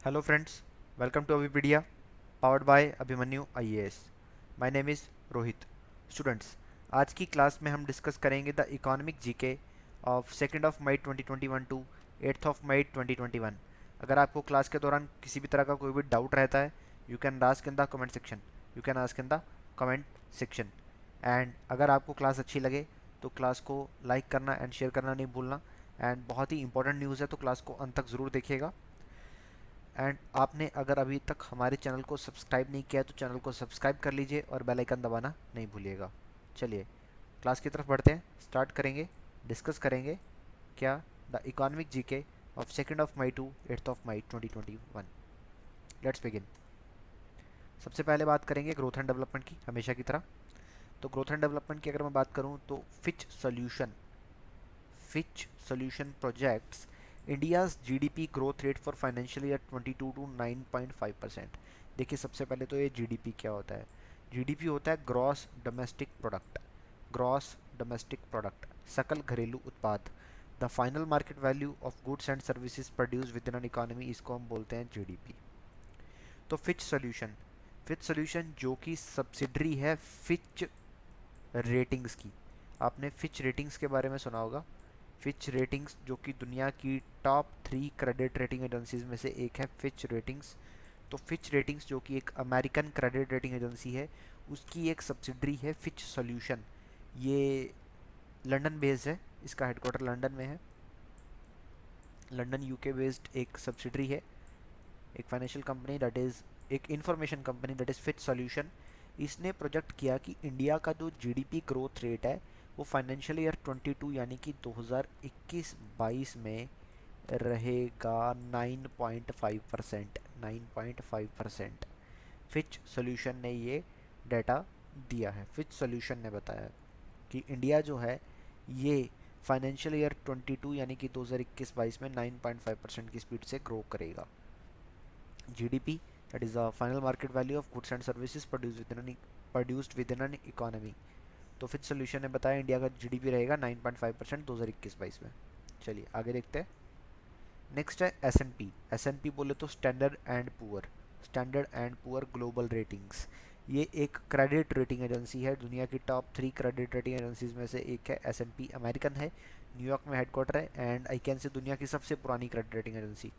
Hello friends, welcome to Avipedia, powered by Abhimanyu IAS. My name is Rohit. Students, आज की class में हम discuss करेंगे the economic GK of 2nd of May 2021 to 8th of May 2021। अगर आपको class के दौरान किसी भी तरह का कोई भी डाउट रहता है, you can ask in the comment section you can ask in the comment section and अगर आपको क्लास अच्छी लगे तो क्लास को लाइक करना एंड शेयर करना नहीं भूलना। एंड बहुत ही इंपॉर्टेंट न्यूज़ है तो क्लास को अंत तक ज़रूर देखिएगा। एंड आपने अगर अभी तक हमारे चैनल को सब्सक्राइब नहीं किया है तो चैनल को सब्सक्राइब कर लीजिए और बेल आइकन दबाना नहीं भूलिएगा। चलिए क्लास की तरफ बढ़ते हैं, स्टार्ट करेंगे, डिस्कस करेंगे क्या the economic GK of 2nd of May to 8th of May 2021। Let's begin. सबसे पहले बात करेंगे ग्रोथ एंड डेवलपमेंट की, हमेशा की तरह। तो ग्रोथ एंड डेवलपमेंट की अगर मैं बात करूं तो Fitch solution projects India's GDP growth rate for financial year 22 to 9.5%। देखिए सबसे पहले तो ये जीडीपी क्या होता है। जीडीपी होता है ग्रॉस डोमेस्टिक प्रोडक्ट, सकल घरेलू उत्पाद। The final market value of goods and services produce with in an economy, इसको हम बोलते हैं जीडीपी। तो फिच सोल्यूशन जो कि सब्सिडरी है फिच रेटिंग्स की। आपने फिच रेटिंग्स के बारे में सुना होगा। फिच रेटिंग्स जो कि दुनिया की टॉप 3 क्रेडिट रेटिंग एजेंसीज में से एक है फिच रेटिंग्स। तो फिच रेटिंग्स जो कि एक अमेरिकन क्रेडिट रेटिंग एजेंसी है, उसकी एक सब्सिडरी है फिच सॉल्यूशन। ये लंदन बेस्ड है, इसका हेडक्वार्टर लंदन में है। लंदन यूके बेस्ड एक सब्सिडरी है, एक फाइनेंशियल कंपनी दैट इज़ एक information company that is Fitch solution. इसने प्रोजेक्ट किया कि इंडिया का जो जीडीपी ग्रोथ रेट है वो फाइनेंशियल ईयर 22 यानी कि 2021-22 में रहेगा 9.5%। 9.5% फिच सॉल्यूशन ने ये डाटा दिया है। फिच सॉल्यूशन ने बताया कि इंडिया जो है ये फाइनेंशियल ईयर 22 यानी कि 2021-22 में 9.5% की स्पीड से ग्रो करेगा। GDP that is the final market value of goods and services produced with in an economy. तो फिच सोल्यूशन ने बताया इंडिया का जीडीपी रहेगा 9.5% 2021-22 में। चलिए आगे देखते हैं। नेक्स्ट है एस एन पी बोले तो standard and poor global ratings. ये एक क्रेडिट रेटिंग एजेंसी है, दुनिया की टॉप 3 क्रेडिट रेटिंग एजेंसीज में से एक है। एस एन पी अमेरिकन है, न्यूयॉर्क में हेडक्वार्टर है एंड आई कैन से दुनिया की सबसे पुरानी क्रेडिट रेटिंग एजेंसी।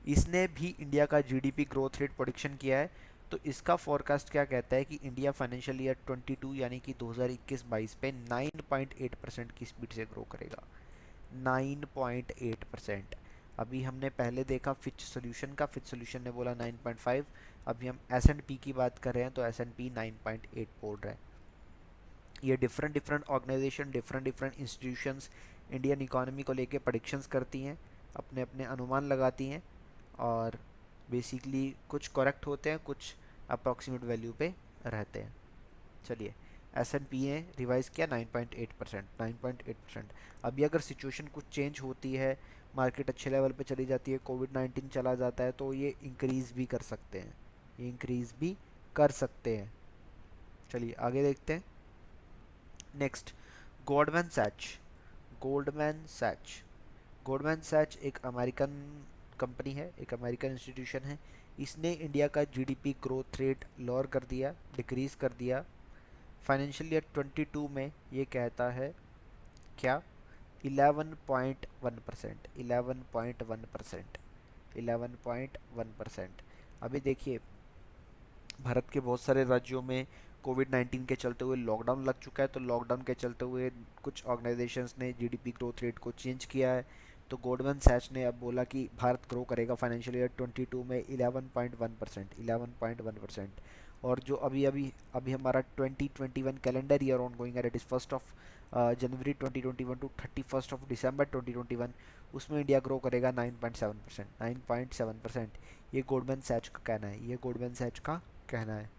इसने भी इंडिया का जीडीपी ग्रोथ रेट प्रोडिक्शन किया है। तो इसका फोरकास्ट क्या कहता है कि इंडिया फाइनेंशियल ईयर 22 यानी कि 2021-22 पे 9.8% की स्पीड से ग्रो करेगा। 9.8%। अभी हमने पहले देखा फिच सोल्यूशन का, फिच सोल्यूशन ने बोला 9.5। अभी हम एस एंड पी की बात कर रहे हैं तो एस एंड पी 9.8 बोल रहा है। ये different different organisation, different different institutions Indian economy को लेके प्रेडिक्शंस करती हैं, अपने अपने अनुमान लगाती हैं और बेसिकली कुछ करेक्ट होते हैं, कुछ अप्रॉक्सीमेट वैल्यू पे रहते हैं। चलिए एस एन पी ने रिवाइज किया 9.8%। 9.8%। अभी अगर सिचुएशन कुछ चेंज होती है, मार्केट अच्छे लेवल पे चली जाती है, कोविड-19 चला जाता है तो ये इंक्रीज भी कर सकते हैं, ये इंक्रीज भी कर सकते हैं। चलिए आगे देखते हैं। Next, Goldman Sachs. Goldman Sachs Goldman Sachs एक अमेरिकन कंपनी है, एक अमेरिकन इंस्टीट्यूशन है। इसने इंडिया का जीडीपी ग्रोथ रेट लोअर कर दिया, डिक्रीज कर दिया। फाइनेंशियल ईयर 22 में ये कहता है क्या, 11.1%। 11.1%। 11.1%। अभी देखिए भारत के बहुत सारे राज्यों में कोविड-19 के चलते हुए लॉकडाउन लग चुका है, तो लॉकडाउन के चलते हुए कुछ ऑर्गेनाइजेशंस ने जीडीपी ग्रोथ रेट को चेंज किया है। तो गोल्डमैन सैच ने अब बोला कि भारत ग्रो करेगा फाइनेंशियल ईयर 22 में 11.1%। 11.1%। और जो अभी अभी अभी हमारा 2021 कैलेंडर ईयर ऑन गोइंग है, इट इज़ 1 जनवरी 2021 टू 31 दिसंबर 2021, उसमें इंडिया ग्रो करेगा 9.7%। 9.7%। ये गोल्डमैन सैच का कहना है, ये गोल्डमैन सैच का कहना है।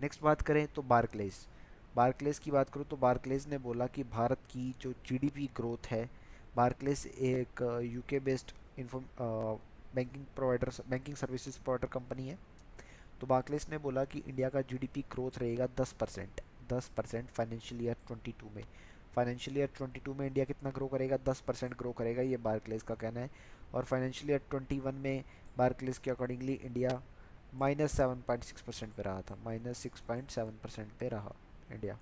नेक्स्ट बात करें तो बार्कलेस की बात करूँ तो बार्कलेस ने बोला कि भारत की जो जीडीपी ग्रोथ है, बार्कलेस एक UK based banking services provider company है। तो बार्कलेस ने बोला कि इंडिया का जीडीपी ग्रोथ रहेगा 10%। 10% फाइनेंशियल ईयर 22 में। फाइनेंशियल ईयर 22 में इंडिया कितना ग्रो करेगा, 10% ग्रो करेगा, ये बार्कलेस का कहना है। और फाइनेंशियल ईयर 21 में बार्कलेस के अकॉर्डिंगली इंडिया -7.6% पे रहा था, -6.7% पे रहा इंडिया।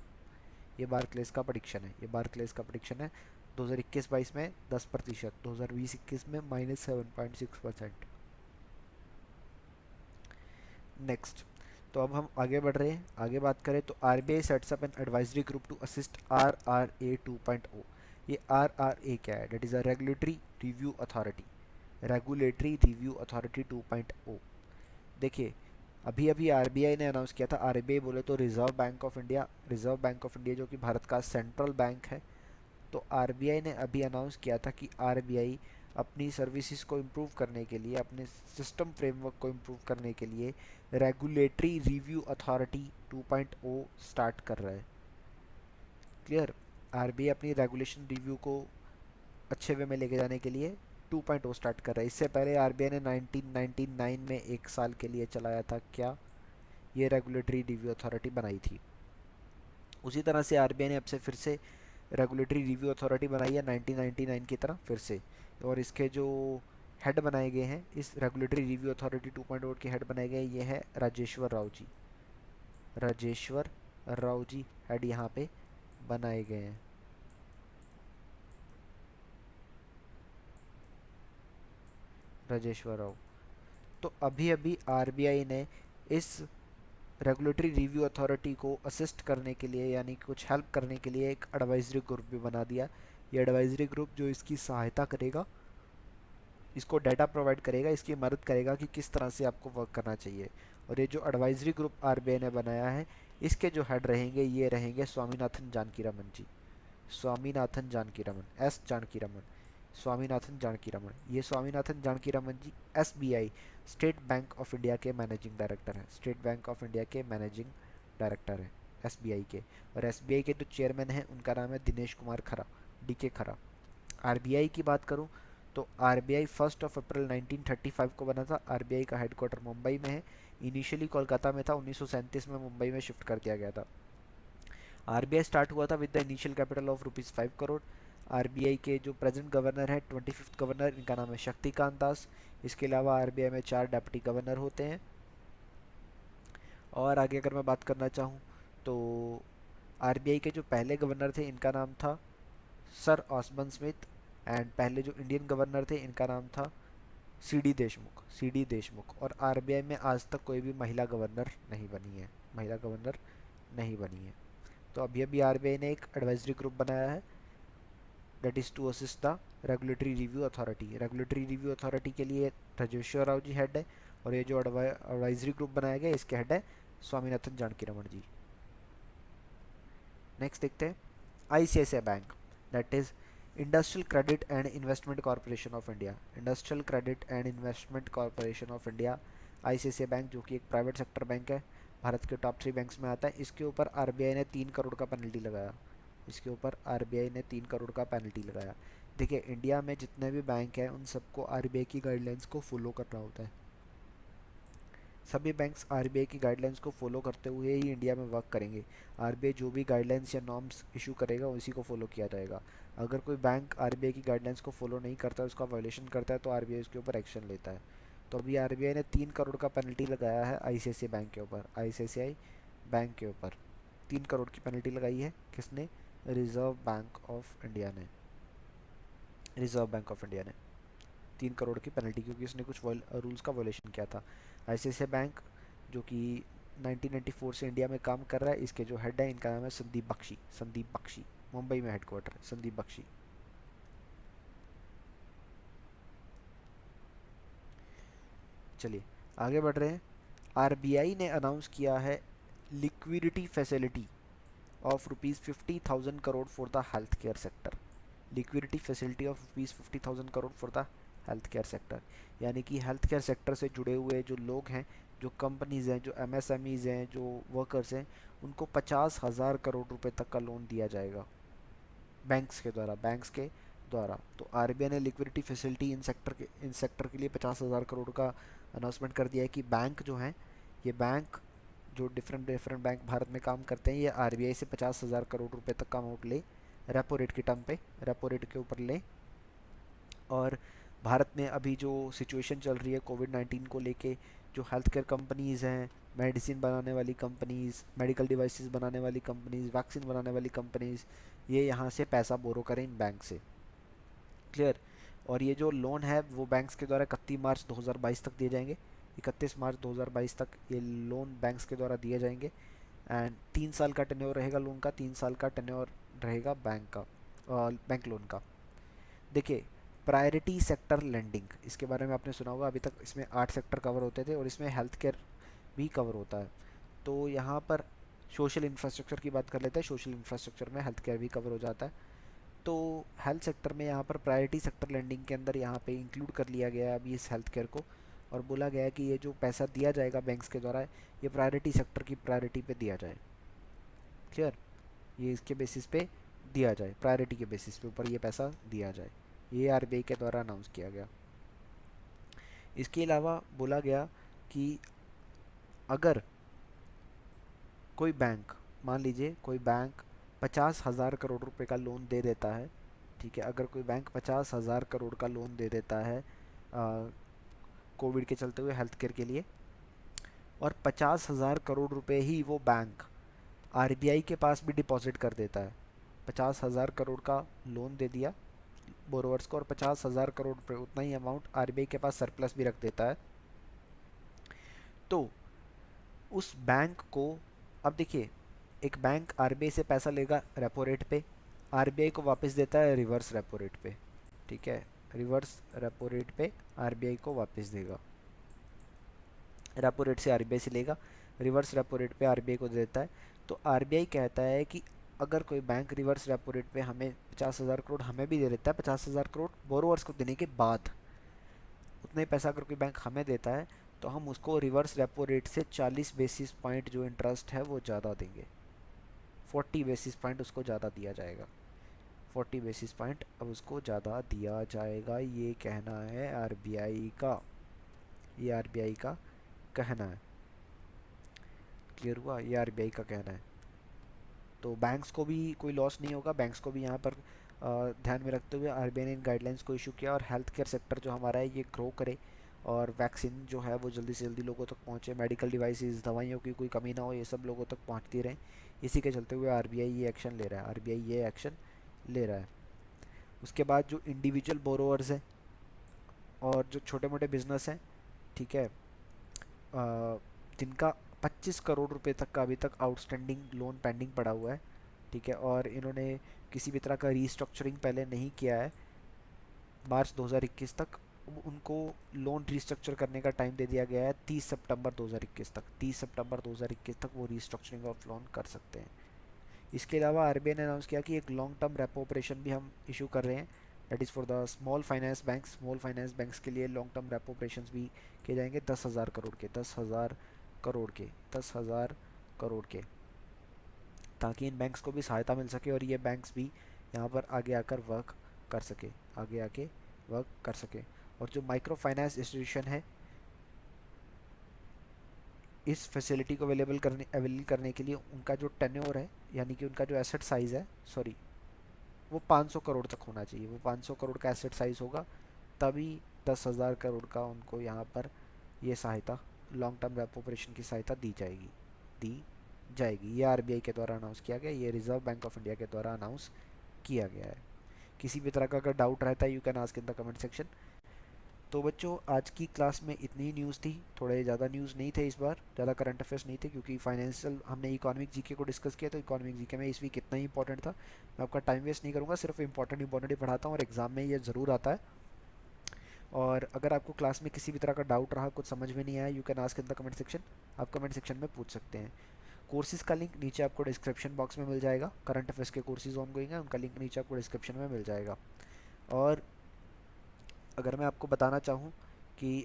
ये बार्कलेस का प्रेडिक्शन है, ये बार्कलेस का प्रेडिक्शन है 2021-22 में 10%, 2020-21 में -7.6%। नेक्स्ट, तो अब हम आगे बढ़ रहे हैं, आगे बात करें तो RBI sets up an advisory group to assist RRA 2.0। ये आरआरए क्या है, that is a regulatory review authority, regulatory review authority 2.0। देखिए, अभी अभी आरबीआई ने अनाउंस किया था, आरबीआई बोले तो reserve bank of India, reserve bank of India जो कि भारत का सेंट्रल बैंक है। तो आरबीआई ने अभी अनाउंस किया था कि आरबीआई अपनी सर्विसेज को इम्प्रूव करने के लिए, अपने सिस्टम फ्रेमवर्क को इम्प्रूव करने के लिए रेगुलेटरी रिव्यू अथॉरिटी 2.0 स्टार्ट कर रहा है। क्लियर, आरबीआई अपनी रेगुलेशन रिव्यू को अच्छे वे में लेके जाने के लिए 2.0 स्टार्ट कर रहा है। इससे पहले आरबीआई ने 1999 में एक साल के लिए चलाया था क्या, ये रेगुलेटरी रिव्यू अथॉरिटी बनाई थी। उसी तरह से आरबीआई ने अब से फिर से रेगुलेटरी रिव्यू अथॉरिटी बनाई है 1999 की तरह फिर से। और इसके जो हेड बनाए गए हैं, इस रेगुलेटरी रिव्यू अथॉरिटी 2.0 के हेड बनाए गए, ये हैं राजेश्वर राव जी, राजेश्वर राव जी हेड यहाँ पे बनाए गए हैं। राजेश्वर राव। तो अभी अभी आरबीआई ने इस रेगुलेटरी रिव्यू अथॉरिटी को असिस्ट करने के लिए, यानी कुछ हेल्प करने के लिए, एक एडवाइजरी ग्रुप भी बना दिया। ये एडवाइजरी ग्रुप जो इसकी सहायता करेगा, इसको डाटा प्रोवाइड करेगा, इसकी मदद करेगा कि किस तरह से आपको वर्क करना चाहिए। और ये जो एडवाइजरी ग्रुप आरबीआई ने बनाया है, इसके जो हेड रहेंगे, ये रहेंगे स्वामीनाथन जानकीरमन जी, स्वामीनाथन जानकीरमन, एस जानकीरमन, स्वामीनाथन जानकीरमन। ये Swaminathan Janakiraman ji SBI, State Bank of India के मैनेजिंग डायरेक्टर हैं, स्टेट बैंक ऑफ इंडिया के मैनेजिंग डायरेक्टर हैं एसबीआई के। और एसबीआई के जो चेयरमैन हैं उनका नाम है दिनेश कुमार खरा, डीके खरा। आरबीआई की बात करूं तो आरबीआई 1 अप्रैल 1935 को बना था। आरबीआई का हेडक्वार्टर मुंबई में है, इनिशियली कोलकाता में था, 1937 में मुंबई में शिफ्ट कर दिया गया था। आरबीआई स्टार्ट हुआ था with the initial capital of ₹5 crore. RBI के जो प्रेजेंट गवर्नर है, 25th गवर्नर, इनका नाम है शक्तिकांत दास। इसके अलावा आरबीआई में 4 डेप्टी गवर्नर होते हैं। और आगे अगर मैं बात करना चाहूँ तो आरबीआई के जो पहले गवर्नर थे, इनका नाम था सर ऑसबर्न स्मिथ। एंड पहले जो इंडियन गवर्नर थे, इनका नाम था सीडी देशमुख, सीडी देशमुख। और आरबीआई में आज तक कोई भी महिला गवर्नर नहीं बनी है, महिला गवर्नर नहीं बनी है। तो अभी अभी आरबीआई ने एक एडवाइजरी ग्रुप बनाया है, that is to assist the regulatory review authority. Regulatory review authority के लिए राजेश्वर राव जी हेड है, और ये जो एडवाइजरी ग्रुप बनाया गया, इसके हेड है स्वामीनाथन जानकीरमन जी। नेक्स्ट देखते हैं ICICI bank, that is industrial credit and investment corporation of India, industrial credit and investment corporation of India, ICICI bank, जो कि एक प्राइवेट सेक्टर बैंक है, भारत के टॉप 3 बैंक्स में आता है। इसके ऊपर आरबीआई ने 3 करोड़ का पेनल्टी लगाया, इसके ऊपर आरबीआई ने 3 करोड़ का पेनल्टी लगाया। देखिए, इंडिया में जितने भी बैंक हैं उन सबको आरबीआई की गाइडलाइंस को फॉलो करना होता है। सभी बैंक्स आरबीआई की गाइडलाइंस को फॉलो करते हुए ही इंडिया में वर्क करेंगे। आरबीआई जो भी गाइडलाइंस या नॉर्म्स इशू करेगा, उसी को फॉलो किया जाएगा। अगर कोई बैंक आरबीआई की गाइडलाइंस को फॉलो नहीं करता है, उसका वायलेशन करता है, तो आरबीआई उसके ऊपर एक्शन लेता है। तो अभी आरबीआई ने 3 करोड़ का पेनल्टी लगाया है आईसीआईसीआई बैंक के ऊपर, आईसीआईसीआई बैंक के ऊपर 3 करोड़ की पेनल्टी लगाई है। किसने? रिजर्व बैंक ऑफ इंडिया ने, रिजर्व बैंक ऑफ इंडिया ने 3 करोड़ की पेनल्टी, क्योंकि उसने कुछ रूल्स का वायलेशन किया था। आईसीआईसीआई बैंक जो कि 1994 से इंडिया में काम कर रहा है, इसके जो हेड है, इनका नाम है संदीप बख्शी, संदीप बख्शी, मुंबई में हेडक्वार्टर है संदीप बख्शी। चलिए आगे बढ़ रहे हैं। आरबीआई ने अनाउंस किया है liquidity facility of ₹50,000 crore for the health care sector, liquidity facility of ₹50,000 crore for the health care sector. यानी कि हेल्थ केयर सेक्टर से जुड़े हुए जो लोग हैं, जो कंपनीज़ हैं, जो एमएसएमईज़ हैं, जो वर्कर्स हैं, उनको 50,000 करोड़ रुपए तक का लोन दिया जाएगा बैंक्स के द्वारा, बैंक्स के द्वारा। तो आरबीआई ने लिक्विडिटी फैसिलिटी इन सेक्टर के लिए 50,000 करोड़ का अनाउंसमेंट कर दिया है कि बैंक जो हैं, ये बैंक जो डिफरेंट डिफरेंट बैंक भारत में काम करते हैं, ये आरबीआई से 50,000 करोड़ रुपए तक का अमाउंट ले रेपो रेट के टर्म पे, रेपो रेट के ऊपर लें। और भारत में अभी जो सिचुएशन चल रही है कोविड-19 को लेके, जो हेल्थ केयर कंपनीज़ हैं, मेडिसिन बनाने वाली कंपनीज़, मेडिकल डिवाइसेस बनाने वाली कंपनीज़, वैक्सीन बनाने वाली कंपनीज़, ये यहाँ से पैसा बोरो करें इन बैंक से। क्लियर। और ये जो लोन है वो बैंक्स के द्वारा 31 मार्च 2022 तक दिए जाएंगे। 31 मार्च 2022 तक ये लोन बैंक्स के द्वारा दिए जाएंगे। एंड 3 साल का टेन्योर रहेगा लोन का, 3 साल का टेन्योर रहेगा बैंक का, बैंक लोन का। देखिए, प्रायोरिटी सेक्टर लेंडिंग, इसके बारे में आपने सुना होगा। अभी तक इसमें 8 सेक्टर कवर होते थे और इसमें हेल्थ केयर भी कवर होता है। तो यहाँ पर सोशल इंफ्रास्ट्रक्चर की बात कर लेते हैं। सोशल इंफ्रास्ट्रक्चर में हेल्थ केयर भी कवर हो जाता है। तो हेल्थ सेक्टर में यहाँ पर प्रायोरिटी सेक्टर लेंडिंग के अंदर यहाँ पे इंक्लूड कर लिया गया है अभी इस हेल्थ केयर को। और बोला गया है कि ये जो पैसा दिया जाएगा बैंक्स के द्वारा, ये प्रायोरिटी सेक्टर की प्रायोरिटी पे दिया जाए। क्लियर। ये इसके बेसिस पे दिया जाए, प्रायोरिटी के बेसिस पे ऊपर ये पैसा दिया जाए। ये आरबीआई के द्वारा अनाउंस किया गया। इसके अलावा बोला गया कि अगर कोई बैंक, मान लीजिए कोई बैंक 50,000 करोड़ रुपए का लोन दे देता है, ठीक है, अगर कोई बैंक 50,000 करोड़ का लोन दे देता है कोविड के चलते हुए हेल्थ केयर के लिए, और 50,000 करोड़ रुपए ही वो बैंक आरबीआई के पास भी डिपॉजिट कर देता है। 50,000 करोड़ का लोन दे दिया बोरोवर्स को, और 50,000 करोड़ रुपए उतना ही अमाउंट आरबीआई के पास सरप्लस भी रख देता है, तो उस बैंक को, अब देखिए, एक बैंक आरबीआई से पैसा लेगा रेपो रेट पे, आरबीआई को वापस देता है रिवर्स रेपो रेट पे। ठीक है, रिवर्स रेपो रेट पे आरबीआई को वापस देगा। रेपो रेट से आरबीआई से लेगा, रिवर्स रेपो रेट पे आरबीआई को देता है। तो आरबीआई कहता है कि अगर कोई बैंक रिवर्स रेपो रेट पे हमें 50,000 करोड़ हमें भी दे देता है, 50,000 करोड़ बोरोवर्स को देने के बाद, उतने पैसा अगर कोई बैंक हमें देता है, तो हम उसको रिवर्स रेपो रेट से 40 बेसिस पॉइंट जो इंटरेस्ट है वो ज़्यादा देंगे। 40 बेसिस पॉइंट उसको ज़्यादा दिया जाएगा। 40 बेसिस पॉइंट अब उसको ज़्यादा दिया जाएगा, ये कहना है आरबीआई का। ये आरबीआई का कहना है। क्लियर हुआ? ये आरबीआई का कहना है। तो बैंक्स को भी कोई लॉस नहीं होगा। बैंक्स को भी यहाँ पर ध्यान में रखते हुए आरबीआई ने इन गाइडलाइंस को इशू किया, और हेल्थ केयर सेक्टर जो हमारा है ये ग्रो करे, और वैक्सीन जो है वो जल्दी से जल्दी लोगों तक पहुँचे, मेडिकल डिवाइसेस, दवाइयों की कोई कमी ना हो, ये सब लोगों तक पहुँचती रहें। इसी के चलते हुए आरबीआई ये एक्शन ले रहा है, आरबीआई ये एक्शन ले रहा है। उसके बाद जो इंडिविजुअल बोरोवर्स हैं और जो छोटे मोटे बिजनेस हैं, ठीक है, जिनका 25 करोड़ रुपए तक का अभी तक आउटस्टैंडिंग लोन पेंडिंग पड़ा हुआ है, ठीक है, और इन्होंने किसी भी तरह का रीस्ट्रक्चरिंग पहले नहीं किया है मार्च 2021 तक, उनको लोन रीस्ट्रक्चर करने का टाइम दे दिया गया है 30 सितंबर 2021 तक। 30 सितंबर 2021 तक वो रीस्ट्रक्चरिंग ऑफ लोन कर सकते हैं। इसके अलावा आरबीआई ने अनाउंस किया कि एक लॉन्ग टर्म रेपो ऑपरेशन भी हम इशू कर रहे हैं, that is for the small finance banks. Small finance banks के लिए लॉन्ग टर्म रेपो ऑपरेशन भी किए जाएंगे 10,000 करोड़ के, 10,000 करोड़ के, 10,000 करोड़ के, ताकि इन बैंक्स को भी सहायता मिल सके और ये बैंक्स भी यहाँ पर आगे आकर वर्क कर सके, आगे आके वर्क कर सके। और जो माइक्रो फाइनेंस इंस्टीट्यूशन है, इस फैसिलिटी को अवेलेबल करने के लिए उनका जो टेन्योर है, यानी कि उनका जो एसेट साइज़ है, सॉरी, वो 500 करोड़ तक होना चाहिए। वो 500 करोड़ का एसेट साइज़ होगा, तभी 10,000 करोड़ का उनको यहाँ पर ये सहायता, लॉन्ग टर्म रेपो ऑपरेशन की सहायता दी जाएगी। ये आरबीआई के द्वारा अनाउंस किया गया, ये रिजर्व बैंक ऑफ इंडिया के द्वारा अनाउंस किया गया है। किसी भी तरह का अगर डाउट रहता है you can ask in the comment section. तो बच्चों, आज की क्लास में इतनी ही न्यूज़ थी, थोड़े ज़्यादा न्यूज़ नहीं थे इस बार, ज़्यादा करंट अफेयर्स नहीं थे, क्योंकि फाइनेंशियल हमने इकोनॉमिक जीके को डिस्कस किया, तो इकोनॉमिक जीके में इस वीक इतना ही इंपॉर्टेंट था। मैं आपका टाइम वेस्ट नहीं करूँगा, सिर्फ इंपॉर्टेंट ही पढ़ाता हूँ, और एग्जाम में ये ज़रूर आता है। और अगर आपको क्लास में किसी भी तरह का डाउट रहा, कुछ समझ में नहीं आया, you can ask in the comment section, आप कमेंट सेक्शन में पूछ सकते हैं। कोर्सेज़ का लिंक नीचे आपको डिस्क्रिप्शन बॉक्स में मिल जाएगा। करंट अफेयर्स के कोर्सेज़ ऑन गोइंग हैं, उनका लिंक नीचे आपको डिस्क्रिप्शन में मिल जाएगा। और अगर मैं आपको बताना चाहूँ कि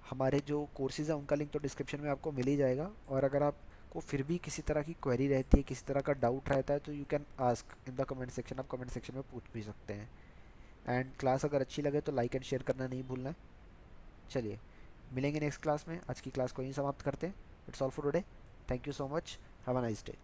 हमारे जो कोर्सेज़ हैं उनका लिंक तो डिस्क्रिप्शन में आपको मिल ही जाएगा, और अगर आपको फिर भी किसी तरह की क्वेरी रहती है, किसी तरह का डाउट रहता है, तो you can ask in the comment section, आप कमेंट सेक्शन में पूछ भी सकते हैं। एंड क्लास अगर अच्छी लगे तो लाइक एंड शेयर करना नहीं भूलना है। चलिए, मिलेंगे नेक्स्ट क्लास में। आज की क्लास को यहीं समाप्त करते हैं। It's all for today. Thank you so much. Have a nice day.